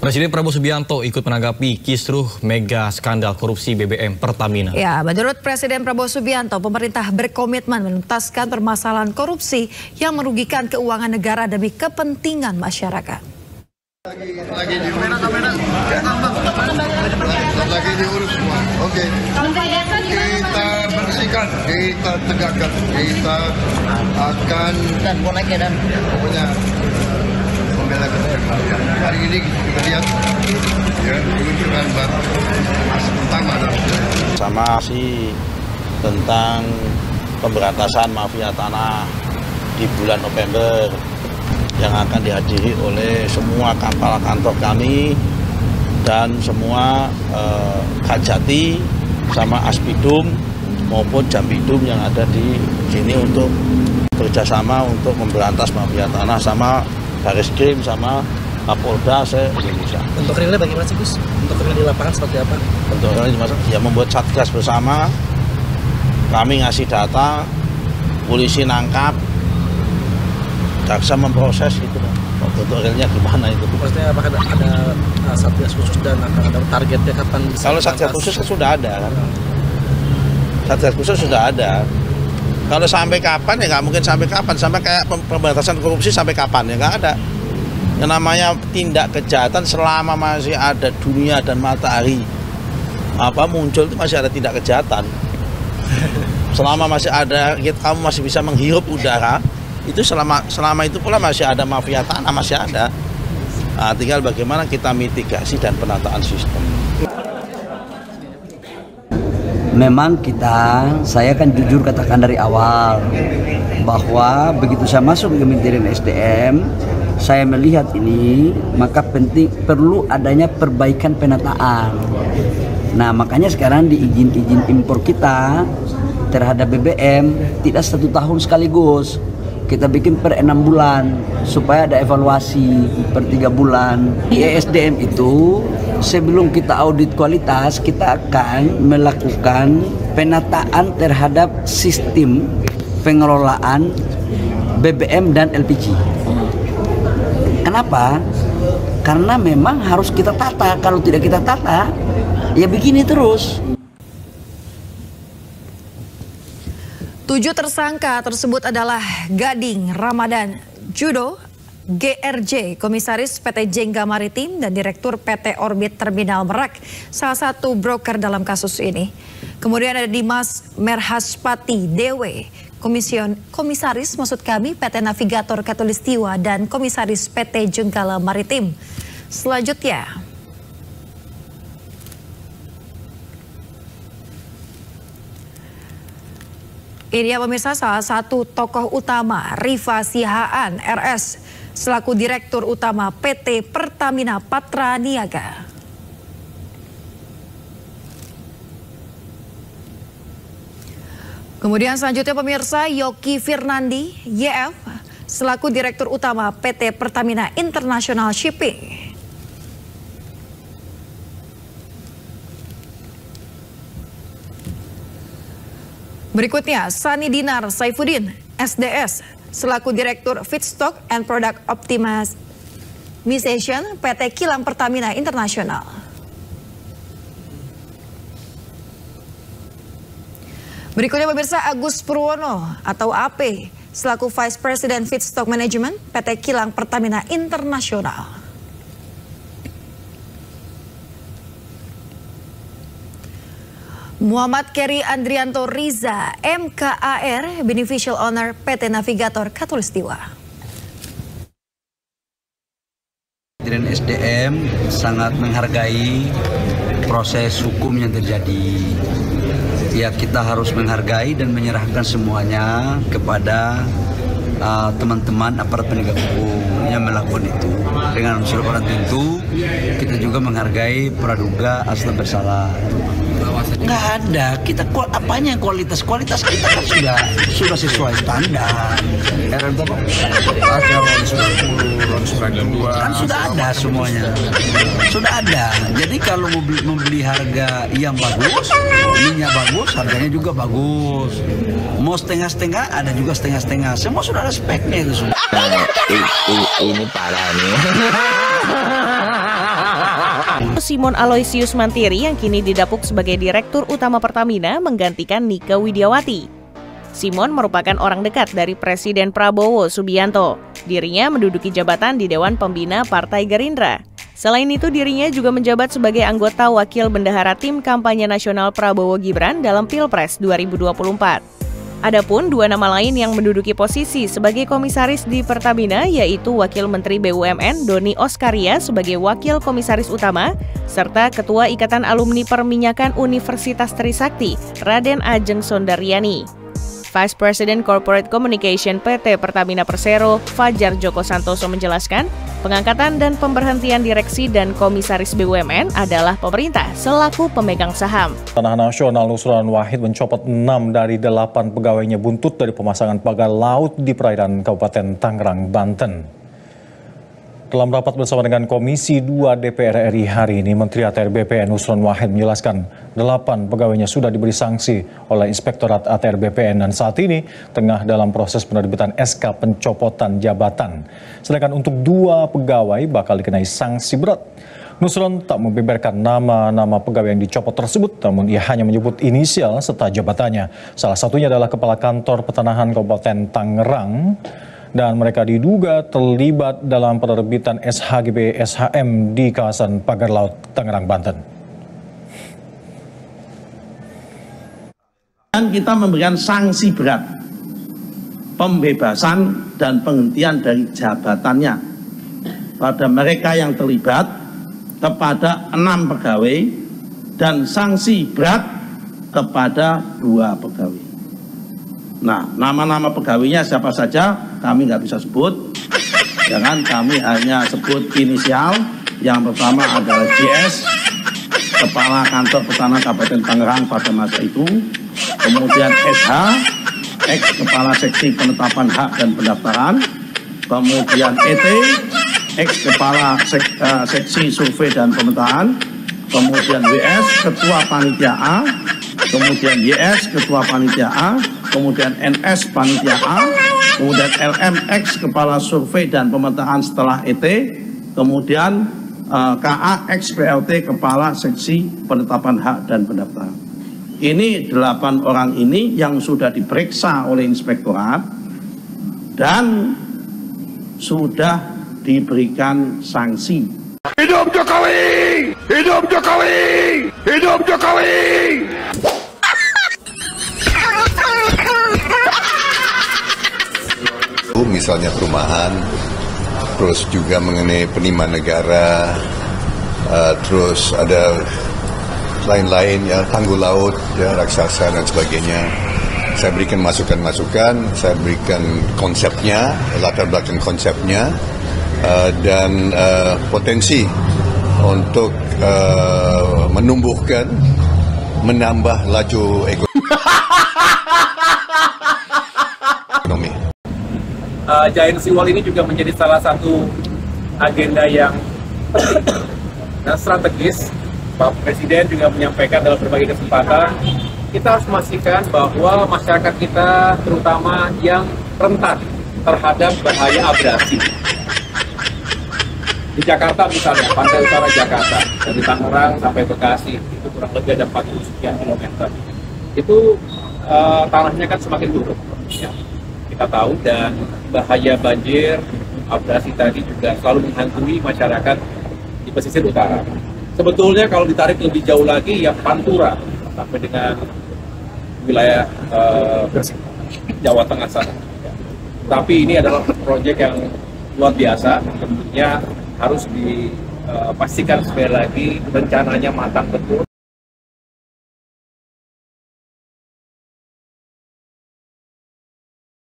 Presiden Prabowo Subianto ikut menanggapi kisruh mega skandal korupsi BBM Pertamina. Ya, menurut Presiden Prabowo Subianto, pemerintah berkomitmen menuntaskan permasalahan korupsi yang merugikan keuangan negara demi kepentingan masyarakat. Lagi diurus semua. Oke. Kita bersihkan, kita tegakkan, kita akan pokoknya membela kemerdekaan. Hari ini kita lihat ya peluncuran baru pertama sama tentang pemberantasan mafia tanah di bulan November yang akan dihadiri oleh semua kepala kantor kami dan semua Kajati sama Aspidum maupun Jambidum yang ada di sini untuk bekerjasama untuk memberantas mafia tanah sama Baris-Krim sama Kapolda se-Indonesia. Untuk realnya bagaimana sih Gus? Untuk real di lapangan seperti apa? Untuk realnya ya membuat satgas bersama, kami ngasih data, polisi nangkap, jaksa memproses gitu. Untuk realnya gimana itu? Maksudnya apakah ada satgas khusus dan akan ada targetnya kapan? Kalau satgas khusus kan sudah ada kan? Satgas khusus sudah ada. Kalau sampai kapan ya nggak mungkin sampai kapan, sampai kayak pemberantasan korupsi sampai kapan ya nggak ada. Yang namanya tindak kejahatan selama masih ada dunia dan matahari muncul itu masih ada tindak kejahatan. Selama masih ada, kamu masih bisa menghirup udara, itu selama itu pula masih ada mafia tanah, masih ada. Nah, tinggal bagaimana kita mitigasi dan penataan sistem. Memang saya kan jujur katakan dari awal bahwa begitu saya masuk ke Kementerian SDM, saya melihat ini maka perlu adanya perbaikan penataan. Nah makanya sekarang di izin impor kita terhadap BBM tidak 1 tahun sekaligus. Kita bikin per 6 bulan supaya ada evaluasi per 3 bulan. Di ESDM itu sebelum kita audit kualitas, kita akan melakukan penataan terhadap sistem pengelolaan BBM dan LPG. Kenapa? Karena memang harus kita tata. Kalau tidak kita tata, ya begini terus. 7 tersangka tersebut adalah Gading Ramadan Judo, GRJ, Komisaris PT Jengga Maritim dan Direktur PT Orbit Terminal Merak, salah satu broker dalam kasus ini. Kemudian ada Dimas Merhaspati Dewe, Komisaris PT Navigator Katulistiwa dan Komisaris PT Jenggala Maritim. Selanjutnya, ini ya pemirsa, salah satu tokoh utama Rifa Sihaan RS selaku Direktur Utama PT Pertamina Patra Niaga. Kemudian selanjutnya pemirsa, Yoki Firnandi YF selaku Direktur Utama PT Pertamina International Shipping. Berikutnya, Sani Dinar Saifuddin, SDS, selaku Direktur Feedstock and Product Optimization PT Kilang Pertamina Internasional. Berikutnya pemirsa, Agus Purwono atau AP, selaku Vice President Feedstock Management PT Kilang Pertamina Internasional. Muhammad Keri Andrianto Riza, MKAR, Beneficial Owner PT Navigator Katulistiwa. Kementerian SDM sangat menghargai proses hukum yang terjadi. Ya kita harus menghargai dan menyerahkan semuanya kepada teman-teman aparat penegak hukum yang melakukan itu. Dengan unsur orang tentu, kita juga menghargai praduga asal bersalah. Nggak ada, kita apanya kualitas kita kan sudah sesuai standar. Kan sudah ada semuanya, sudah ada. Jadi kalau membeli harga yang bagus, minyak bagus, harganya juga bagus. Mau setengah-setengah, ada juga setengah-setengah. Semua sudah ada speknya itu semua. Ini parah nih. Simon Aloysius Mantiri yang kini didapuk sebagai Direktur Utama Pertamina menggantikan Nike Widiawati. Simon merupakan orang dekat dari Presiden Prabowo Subianto. Dirinya menduduki jabatan di Dewan Pembina Partai Gerindra. Selain itu, dirinya juga menjabat sebagai anggota Wakil Bendahara Tim Kampanye Nasional Prabowo Gibran dalam Pilpres 2024. Adapun dua nama lain yang menduduki posisi sebagai komisaris di Pertamina yaitu Wakil Menteri BUMN Doni Oskaria sebagai Wakil Komisaris Utama serta Ketua Ikatan Alumni Perminyakan Universitas Trisakti Raden Ajeng Sondaryani. Vice President Corporate Communication PT Pertamina Persero, Fajar Joko Santoso menjelaskan, pengangkatan dan pemberhentian direksi dan komisaris BUMN adalah pemerintah selaku pemegang saham. Tanah Nasional Nusron Wahid mencopot 6 dari 8 pegawainya buntut dari pemasangan pagar laut di perairan Kabupaten Tangerang, Banten. Dalam rapat bersama dengan Komisi 2 DPR RI hari ini, Menteri ATR BPN Nusron Wahid menjelaskan 8 pegawainya sudah diberi sanksi oleh Inspektorat ATR BPN dan saat ini tengah dalam proses penerbitan SK pencopotan jabatan. Sedangkan untuk 2 pegawai bakal dikenai sanksi berat. Nusron tak membeberkan nama-nama pegawai yang dicopot tersebut, namun ia hanya menyebut inisial serta jabatannya. Salah satunya adalah Kepala Kantor Pertanahan Kabupaten Tangerang, dan mereka diduga terlibat dalam penerbitan SHGB SHM di kawasan Pagar Laut Tangerang, Banten. Dan kita memberikan sanksi berat, pembebasan dan penghentian dari jabatannya pada mereka yang terlibat kepada 6 pegawai dan sanksi berat kepada 2 pegawai. Nah, nama-nama pegawainya siapa saja kami nggak bisa sebut, jangan kami hanya sebut inisial. Yang pertama adalah JS, Kepala Kantor Pertanahan Kabupaten Tangerang pada masa itu, kemudian SH, ex Kepala Seksi Penetapan Hak dan Pendaftaran, kemudian ET, ex Kepala Seksi Survei dan Pemetaan, kemudian WS, Ketua Panitia A, kemudian YS, Ketua Panitia A, kemudian NS Panitia A, kemudian LMX Kepala Survei dan Pemetaan setelah ET, kemudian KA X PLT Kepala Seksi Penetapan Hak dan Pendaftaran. Ini 8 orang ini yang sudah diperiksa oleh Inspektorat dan sudah diberikan sanksi. Hidup Jokowi! Hidup Jokowi! Hidup Jokowi! Misalnya perumahan, terus juga mengenai penerimaan negara, terus ada lain-lain ya, tanggul laut, ya, raksasa dan sebagainya. Saya berikan masukan-masukan, saya berikan konsepnya, latar belakang konsepnya, dan potensi untuk menumbuhkan, menambah laju ekonomi. Giant Seawall ini juga menjadi salah satu agenda yang penting dan strategis. Pak Presiden juga menyampaikan dalam berbagai kesempatan, kita harus memastikan bahwa masyarakat kita terutama yang rentan terhadap bahaya abrasi. Di Jakarta misalnya, pantai utara Jakarta, dari Tangerang sampai Bekasi, itu kurang lebih ada 40 sekian kilometer. Itu tanahnya kan semakin turun. Ya. Kita tahu, dan bahaya banjir, abrasi tadi juga selalu menghantui masyarakat di pesisir utara. Sebetulnya kalau ditarik lebih jauh lagi, ya Pantura sampai dengan wilayah Jawa Tengah sana. Tapi ini adalah proyek yang luar biasa, tentunya harus dipastikan sekali lagi rencananya matang betul.